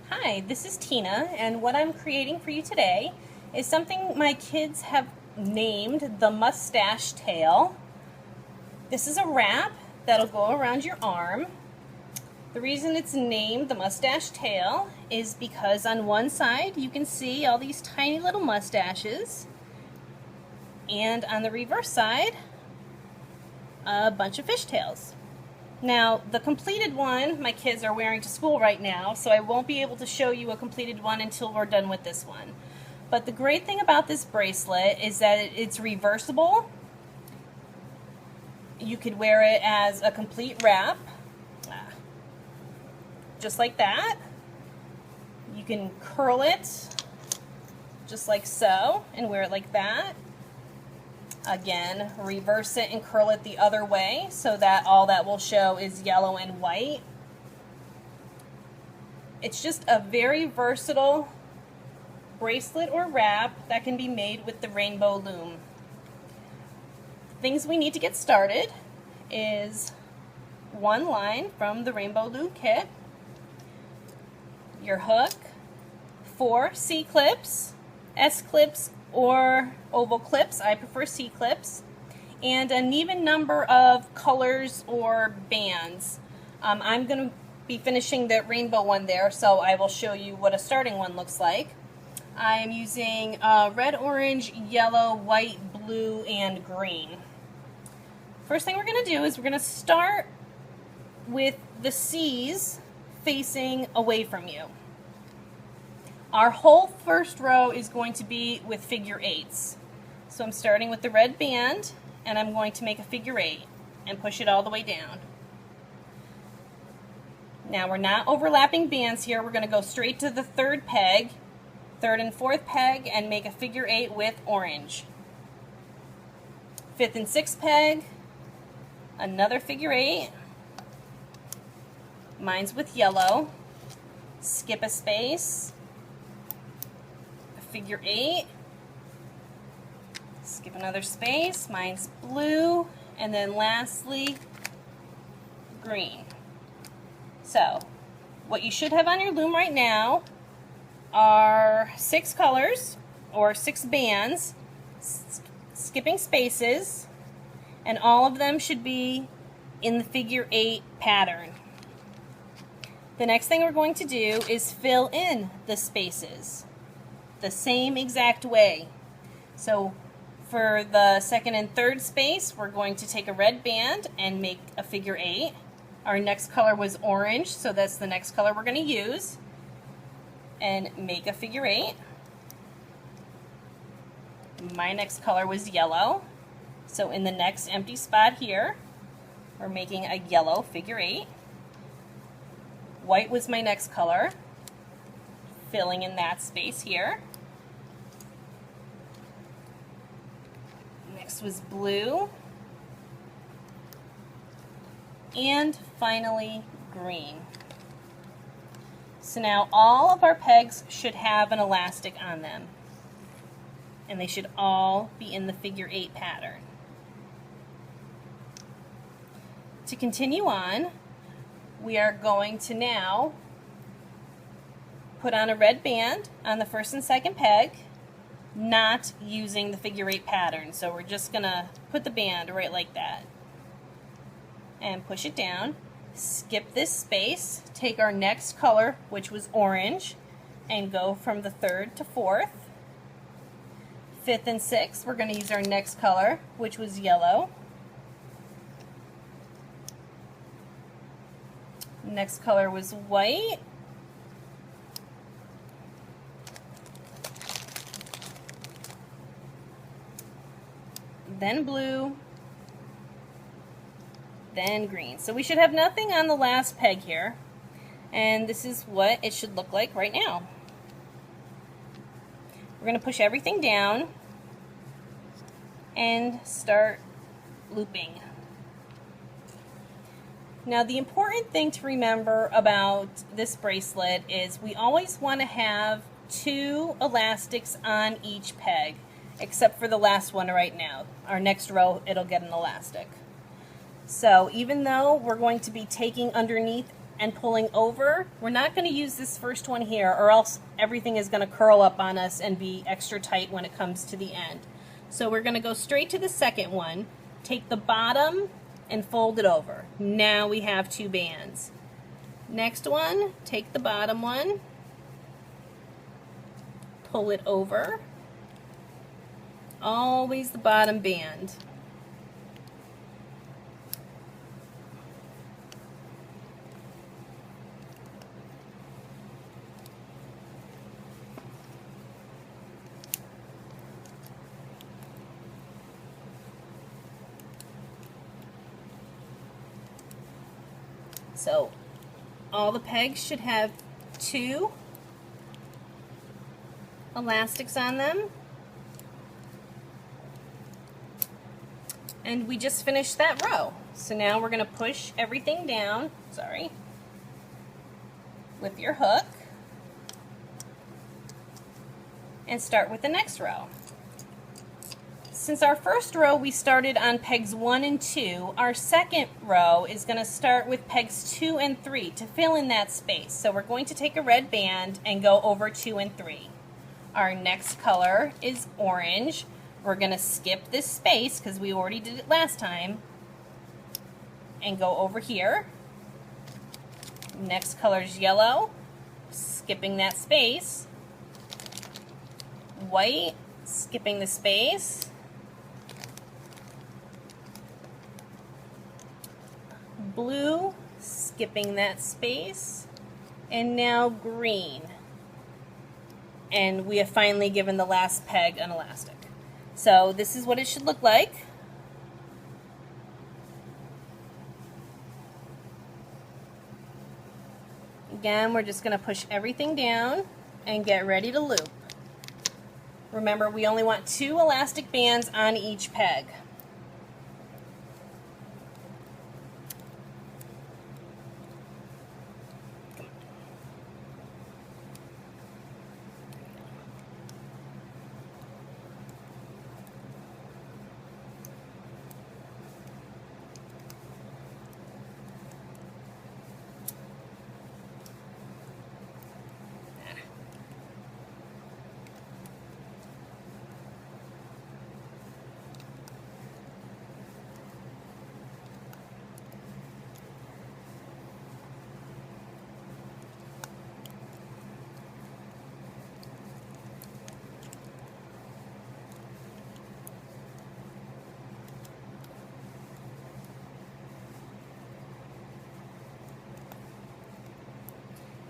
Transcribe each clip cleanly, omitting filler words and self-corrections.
Hi, this is Tina, and what I'm creating for you today is something my kids have named the mustache tail. This is a wrap that'll go around your arm. The reason it's named the mustache tail is because on one side you can see all these tiny little mustaches, and on the reverse side a bunch of fishtails. Now, the completed one my kids are wearing to school right now, so I won't be able to show you a completed one until we're done with this one. But the great thing about this bracelet is that it's reversible. You could wear it as a complete wrap, just like that. You can curl it just like so and wear it like that. Again, reverse it and curl it the other way so that all that will show is yellow and white. It's just a very versatile bracelet or wrap that can be made with the Rainbow Loom. Things we need to get started is one line from the Rainbow Loom kit, your hook, 4 C-clips, S-clips, or oval clips. I prefer C-clips, and an even number of colors or bands. I'm going to be finishing the rainbow one there, so I will show you what a starting one looks like. I am using red, orange, yellow, white, blue, and green. First thing we're going to do is we're going to start with the C's facing away from you. Our whole first row is going to be with figure eights. So I'm starting with the red band, and I'm going to make a figure 8 and push it all the way down. Now we're not overlapping bands here. We're going to go straight to the third peg, third and fourth peg, and make a figure 8 with orange. Fifth and sixth peg, another figure 8. Mine's with yellow. Skip a space. Figure 8, skip another space, mine's blue, and then lastly green. So what you should have on your loom right now are 6 colors or 6 bands, skipping spaces, and all of them should be in the figure 8 pattern. The next thing we're going to do is fill in the spaces the same exact way. So for the second and third space, we're going to take a red band and make a figure 8. Our next color was orange, so that's the next color we're going to use, and make a figure 8. My next color was yellow, so in the next empty spot here, we're making a yellow figure 8. White was my next color, filling in that space here. Next was blue, and finally green. So now all of our pegs should have an elastic on them, and they should all be in the figure 8 pattern. To continue on, we are going to now put on a red band on the first and second peg, not using the figure 8 pattern. So we're just going to put the band right like that and push it down. Skip this space, take our next color, which was orange, and go from the third to fourth. Fifth and sixth, we're going to use our next color, which was yellow. Next color was white. Then blue, then green. So we should have nothing on the last peg here, and this is what it should look like right now. We're going to push everything down and start looping. Now the important thing to remember about this bracelet is we always want to have 2 elastics on each peg, except for the last one right now. Our next row, it'll get an elastic. So even though we're going to be taking underneath and pulling over. We're not going to use this first one here, or else everything is going to curl up on us and be extra tight when it comes to the end. So we're going to go straight to the second one, take the bottom and fold it over. Now we have 2 bands. Next one, take the bottom one, pull it over, always the bottom band. So all the pegs should have 2 elastics on them. And we just finished that row. So now we're going to push everything down, with your hook and start with the next row. Since our first row we started on pegs 1 and 2, our second row is going to start with pegs 2 and 3 to fill in that space. So we're going to take a red band and go over 2 and 3. Our next color is orange. We're going to skip this space because we already did it last time and go over here. Next color is yellow, skipping that space. White, skipping the space. Blue, skipping that space. And now green. And we have finally given the last peg an elastic. So this is what it should look like. Again, we're just going to push everything down and get ready to loop. Remember, we only want 2 elastic bands on each peg.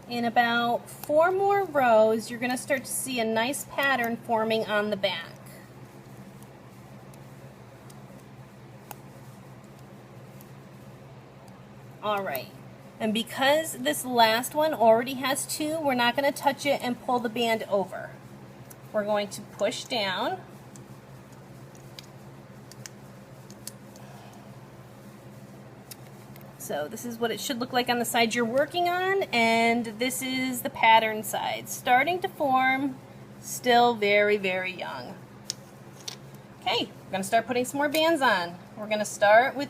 In about 4 more rows, you're going to start to see a nice pattern forming on the back. Alright, and because this last one already has 2, we're not going to touch it and pull the band over. We're going to push down. So this is what it should look like on the side you're working on, and this is the pattern side. Starting to form, still very, very young. Okay, we're going to start putting some more bands on. We're going to start with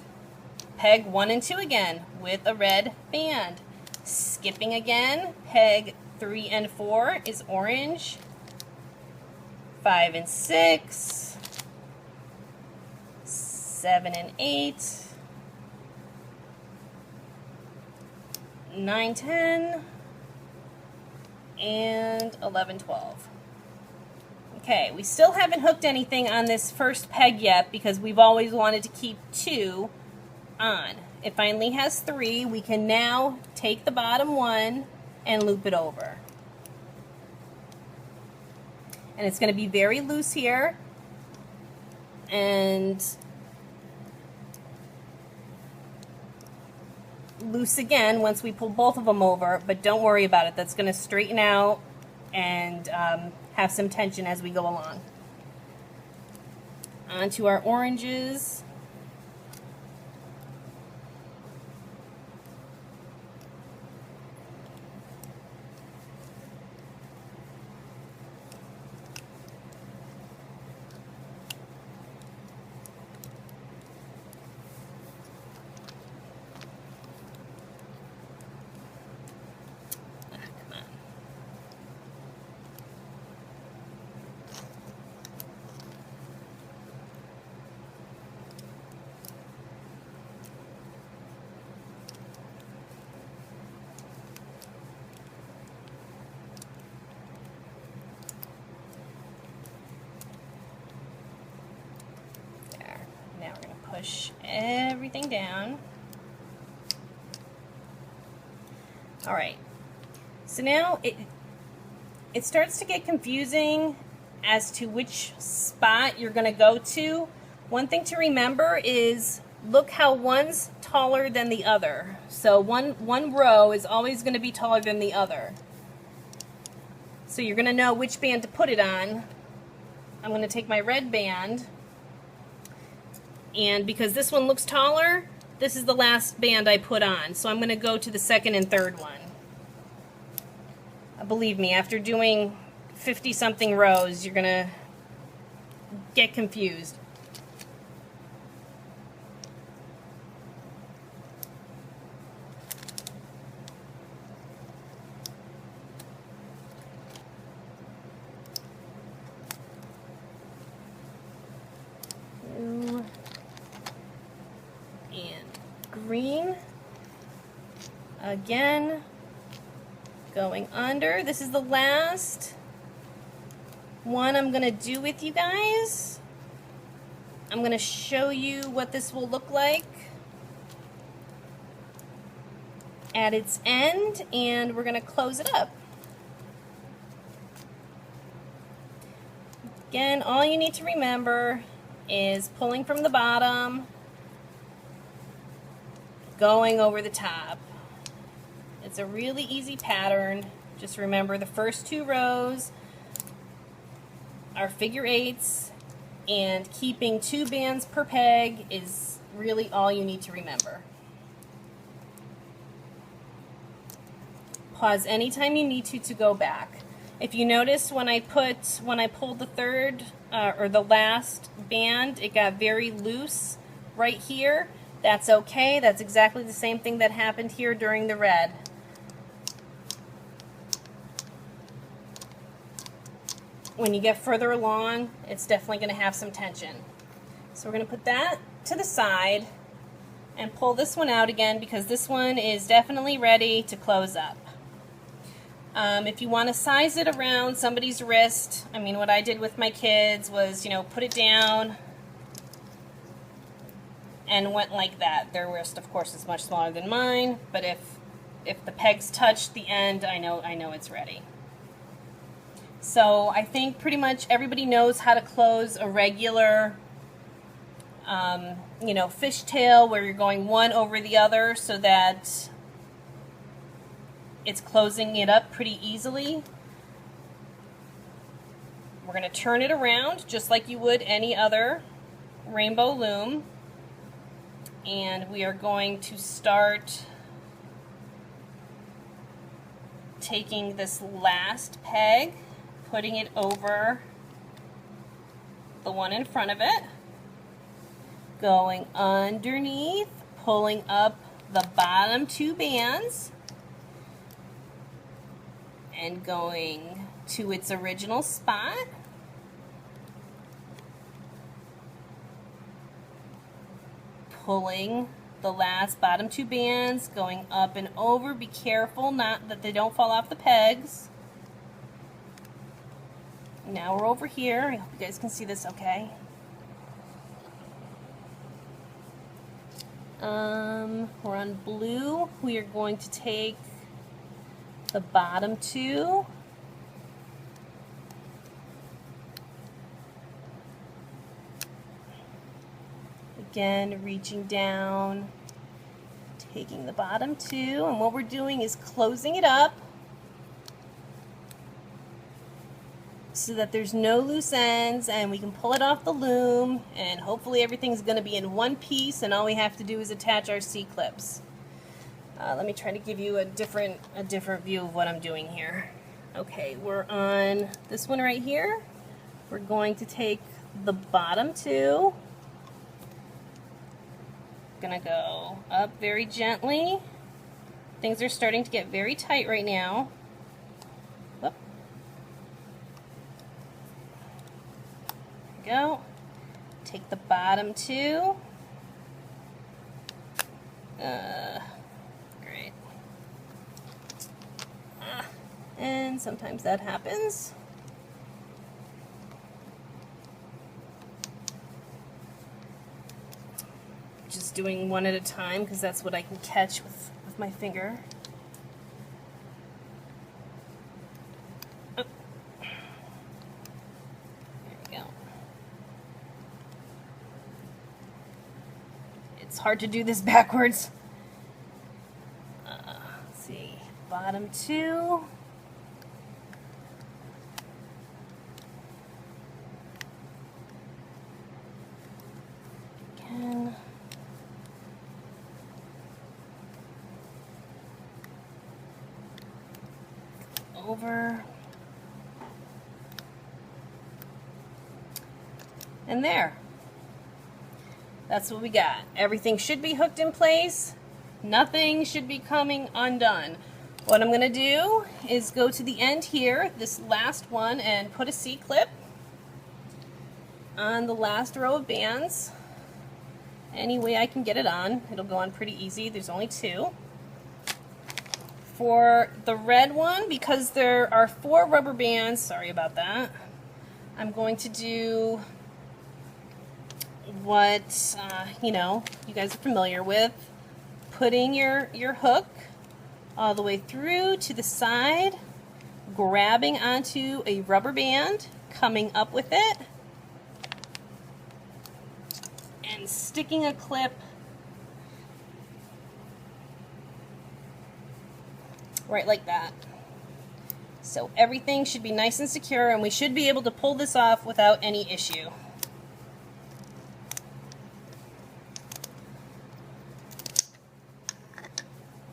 peg 1 and 2 again with a red band. Skipping again, peg 3 and 4 is orange. 5 and 6. 7 and 8. 9, 10, and 11, 12. Okay, we still haven't hooked anything on this first peg yet because we've always wanted to keep 2 on. It finally has 3. We can now take the bottom one and loop it over. And it's going to be very loose here, and loose again once we pull both of them over, but don't worry about it. That's going to straighten out and have some tension as we go along. Onto our oranges. push everything down. All right, so now it starts to get confusing as to which spot you're going to go to. One thing to remember is look how one's taller than the other. So one row is always going to be taller than the other. So you're going to know which band to put it on. I'm going to take my red band, and because this one looks taller, this is the last band I put on. So I'm going to go to the second and third one. Believe me, after doing 50-something rows, you're going to get confused. Blue and green. Again, going under. This is the last one I'm going to do with you guys. I'm going to show you what this will look like at its end, and we're going to close it up. Again, all you need to remember is pulling from the bottom, going over the top. It's a really easy pattern. Just remember the first 2 rows are figure 8s, and keeping 2 bands per peg is really all you need to remember. Pause anytime you need to go back. If you notice when I pulled the third or the last band, it got very loose right here. That's okay. That's exactly the same thing that happened here during the red. When you get further along, it's definitely going to have some tension. So we're going to put that to the side and pull this one out again, because this one is definitely ready to close up. If you want to size it around somebody's wrist, I mean, what I did with my kids was, you know, put it down and went like that. Their wrist, of course, is much smaller than mine, but if the pegs touch the end, I know it's ready. So I think pretty much everybody knows how to close a regular, you know, fishtail, where you're going one over the other so that it's closing it up pretty easily. We're going to turn it around just like you would any other rainbow loom, and we are going to start taking this last peg, putting it over the one in front of it, going underneath, pulling up the bottom 2 bands, and going to its original spot. Pulling the last bottom 2 bands, going up and over. Be careful not that they don't fall off the pegs. Now we're over here. I hope you guys can see this okay. We're on blue. We are going to take the bottom 2, again reaching down, taking the bottom 2, and what we're doing is closing it up so that there's no loose ends, and we can pull it off the loom, and hopefully everything's going to be in one piece, and all we have to do is attach our C-clips. Let me try to give you a different view of what I'm doing here. Okay, we're on this one right here. We're going to take the bottom 2. Gonna go up very gently. Things are starting to get very tight right now. Whoop. There we go. Take the bottom 2. Great. And sometimes that happens. doing one at a time because that's what I can catch with my finger. Oh. There we go. It's hard to do this backwards. Let's see, bottom two. Again. Over. And there. That's what we got. Everything should be hooked in place. Nothing should be coming undone. What I'm going to do is go to the end here, this last one, and put a C-clip on the last row of bands. Any way I can get it on. It'll go on pretty easy. There's only two. For the red one, because there are 4 rubber bands, sorry about that, I'm going to do what, you know, you guys are familiar with. Putting your hook all the way through to the side, grabbing onto a rubber band, coming up with it, and sticking a clip right like that. So everything should be nice and secure, and we should be able to pull this off without any issue.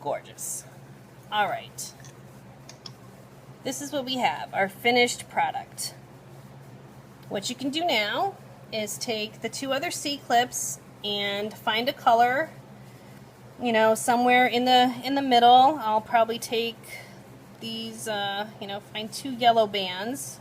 Gorgeous. All right. This is what we have, our finished product. What you can do now is take the 2 other C-clips and find a color, you know, somewhere in the middle. I'll probably take these, you know, find 2 yellow bands.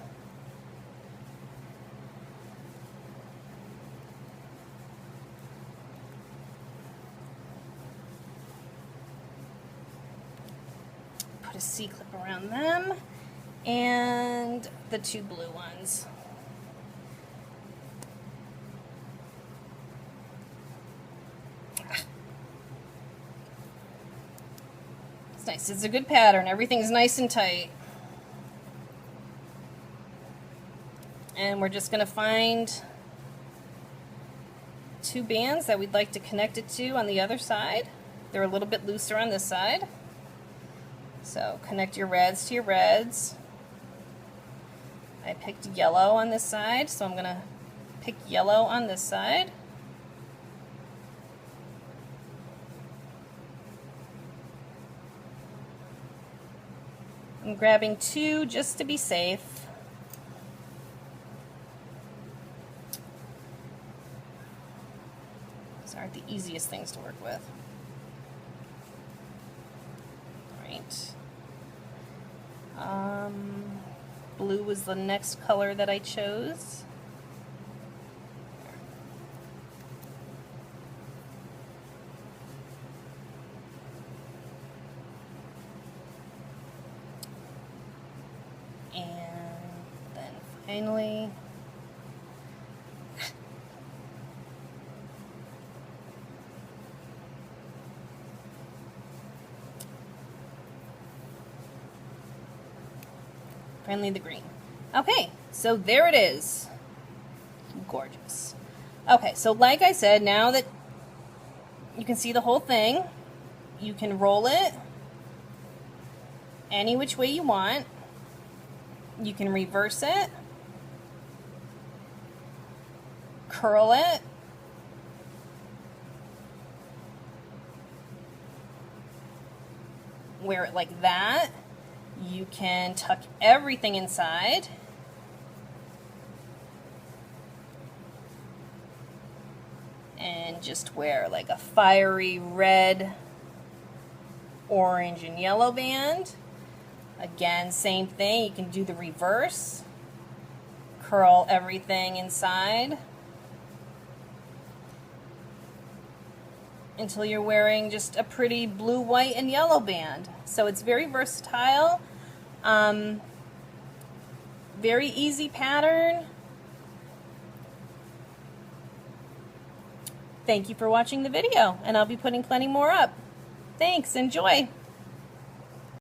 Put a C-clip around them, and the 2 blue ones. It's nice. It's a good pattern. Everything's nice and tight. And we're just going to find 2 bands that we'd like to connect it to on the other side. They're a little bit looser on this side. So connect your reds to your reds. I picked yellow on this side, so I'm going to pick yellow on this side. I'm grabbing 2 just to be safe. These aren't the easiest things to work with. Blue was the next color that I chose. And then finally, the green. Okay, so there it is. Gorgeous. Okay, so like I said, now that you can see the whole thing, you can roll it any which way you want. You can reverse it, curl it, wear it like that. You can tuck everything inside. And just wear like a fiery red, orange, and yellow band. Again, same thing. You can do the reverse. Curl everything inside until you're wearing just a pretty blue, white, and yellow band. So it's very versatile. Very easy pattern. Thank you for watching the video, and I'll be putting plenty more up. Thanks, enjoy!